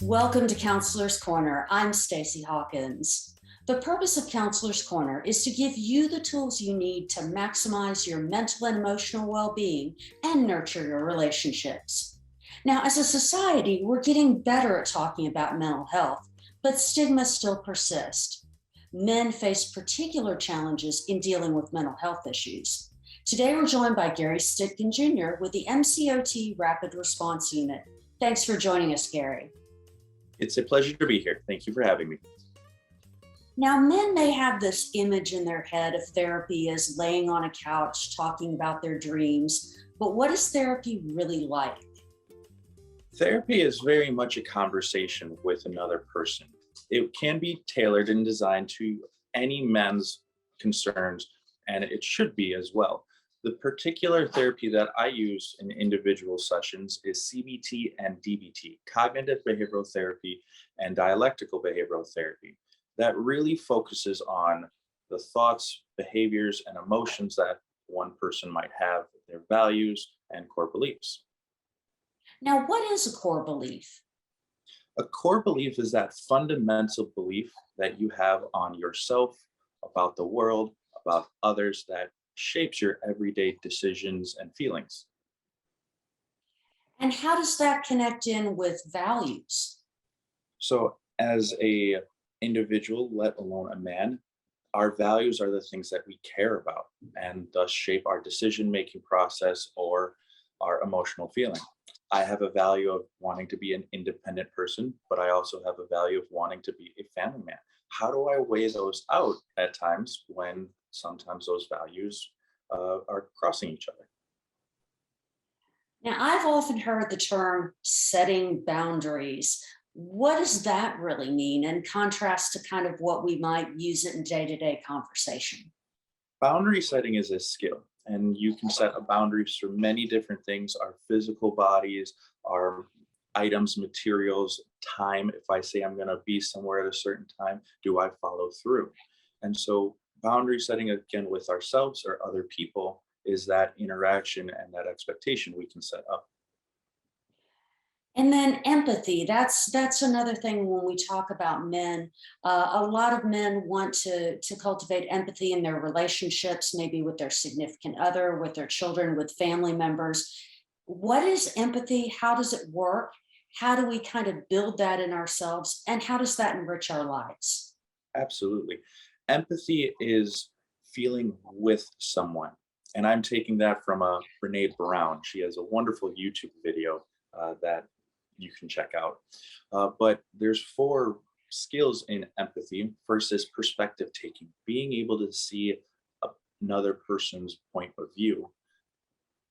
Welcome to Counselor's Corner. I'm Stacy Hawkins. The purpose of Counselor's Corner is to give you the tools you need to maximize your mental and emotional well-being and nurture your relationships. Now, as a society, we're getting better at talking about mental health, but stigma still persists. Men face particular challenges in dealing with mental health issues. Today, we're joined by Gary Stittgen Jr. with the MCOT Rapid Response Unit. Thanks for joining us, Gary. It's a pleasure to be here. Thank you for having me. Now, men may have this image in their head of therapy as laying on a couch talking about their dreams, but what is therapy really like? Therapy is very much a conversation with another person. It can be tailored and designed to any man's concerns, and it should be as well. The particular therapy that I use in individual sessions is CBT and DBT, cognitive behavioral therapy and dialectical behavioral therapy. That really focuses on the thoughts, behaviors, and emotions that one person might have, their values and core beliefs. Now, what is a core belief? A core belief is that fundamental belief that you have on yourself, about the world, about others, that shapes your everyday decisions and feelings. And how does that connect in with values? So as a individual, let alone a man, our values are the things that we care about and thus shape our decision-making process or our emotional feeling. I have a value of wanting to be an independent person, but I also have a value of wanting to be a family man. How do I weigh those out at times when sometimes those values are crossing each other? Now, I've often heard the term setting boundaries. What does that really mean in contrast to kind of what we might use it in day-to-day conversation? Boundary setting is a skill, and you can set a boundaries for many different things: our physical bodies, our items, materials, time. If I say I'm going to be somewhere at a certain time, do I follow through? And so boundary setting, again, with ourselves or other people, is that interaction and that expectation we can set up. And then empathy, that's another thing when we talk about men. A lot of men want to cultivate empathy in their relationships, maybe with their significant other, with their children, with family members. What is empathy? How does it work? How do we kind of build that in ourselves? And how does that enrich our lives? Absolutely. Empathy is feeling with someone. And I'm taking that from Brene Brown. She has a wonderful YouTube video that you can check out. But there's 4 skills in empathy. First is perspective taking, being able to see another person's point of view,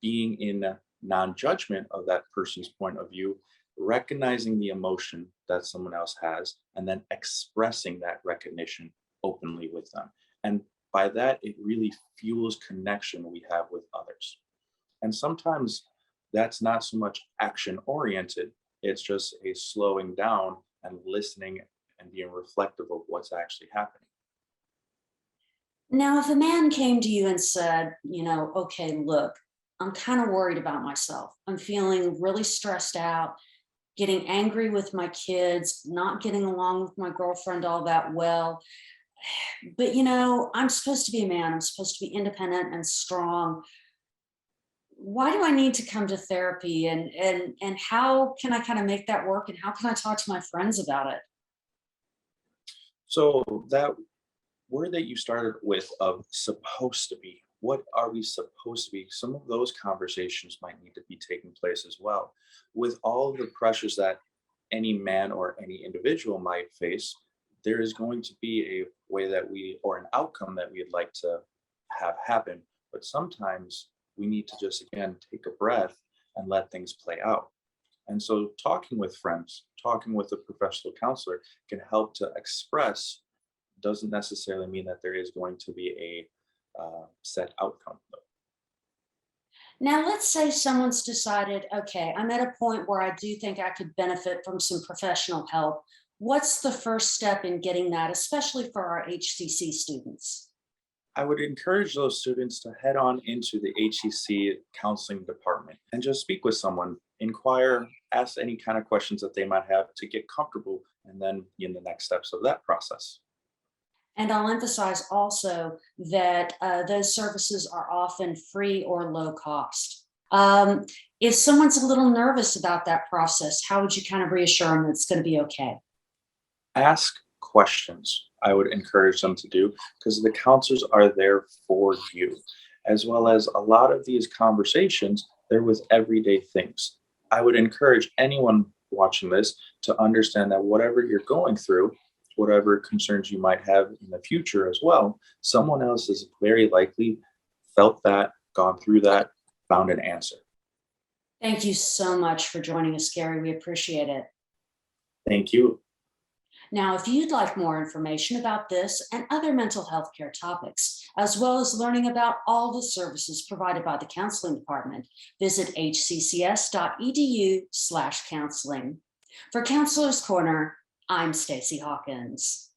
being in non-judgment of that person's point of view, recognizing the emotion that someone else has, and then expressing that recognition openly with them. And by that, it really fuels connection we have with others. And sometimes that's not so much action oriented, it's just a slowing down and listening and being reflective of what's actually happening. Now, if a man came to you and said, okay, look, I'm kind of worried about myself. I'm feeling really stressed out, getting angry with my kids, not getting along with my girlfriend all that well. But I'm supposed to be a man. I'm supposed to be independent and strong. Why do I need to come to therapy? And how can I kind of make that work? And how can I talk to my friends about it? So that word that you started with of supposed to be, what are we supposed to be? Some of those conversations might need to be taking place as well. With all of the pressures that any man or any individual might face, there is going to be a way that or an outcome that we'd like to have happen. But sometimes we need to just, again, take a breath and let things play out. And so talking with friends, talking with a professional counselor can help to express, doesn't necessarily mean that there is going to be a set outcome. Now, let's say someone's decided, okay, I'm at a point where I do think I could benefit from some professional help. What's the first step in getting that, especially for our HCC students? I would encourage those students to head on into the HCC counseling department and just speak with someone inquire, ask any kind of questions that they might have to get comfortable, and then in the next steps of that process. And I'll emphasize also that those services are often free or low cost. If someone's a little nervous about that process, how would you kind of reassure them it's going to be okay? Ask questions. I would encourage them to do, because the counselors are there for you, as well as a lot of these conversations, they're with everyday things. I would encourage anyone watching this to understand that whatever you're going through, whatever concerns you might have in the future as well, someone else is very likely felt that, gone through that, found an answer. Thank you so much for joining us, Gary. We appreciate it. Thank you. Now, if you'd like more information about this and other mental health care topics, as well as learning about all the services provided by the counseling department, visit hccs.edu/counseling. For Counselor's Corner, I'm Stacy Hawkins.